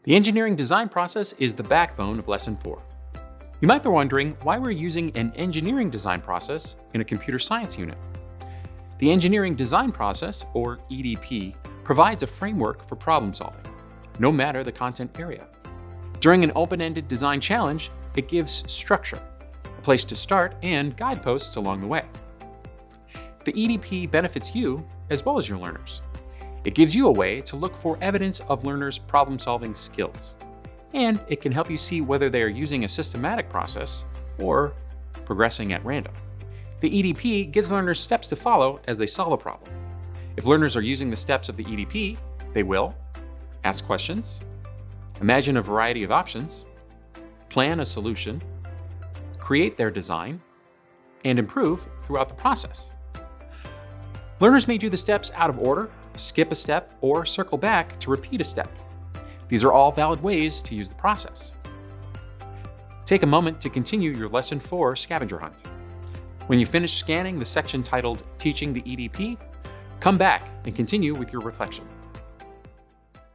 The engineering design process is the backbone of Lesson 4. You might be wondering why we're using an engineering design process in a computer science unit. The engineering design process, or EDP, provides a framework for problem solving, no matter the content area. During an open-ended design challenge, it gives structure, a place to start, and guideposts along the way. The EDP benefits you as well as your learners. It gives you a way to look for evidence of learners' problem-solving skills, and it can help you see whether they are using a systematic process or progressing at random. The EDP gives learners steps to follow as they solve a problem. If learners are using the steps of the EDP, they will ask questions, imagine a variety of options, plan a solution, create their design, and improve throughout the process. Learners may do the steps out of order, skip a step, or circle back to repeat a step. These are all valid ways to use the process. Take a moment to continue your Lesson 4 scavenger hunt. When you finish scanning the section titled Teaching the EDP, come back and continue with your reflection.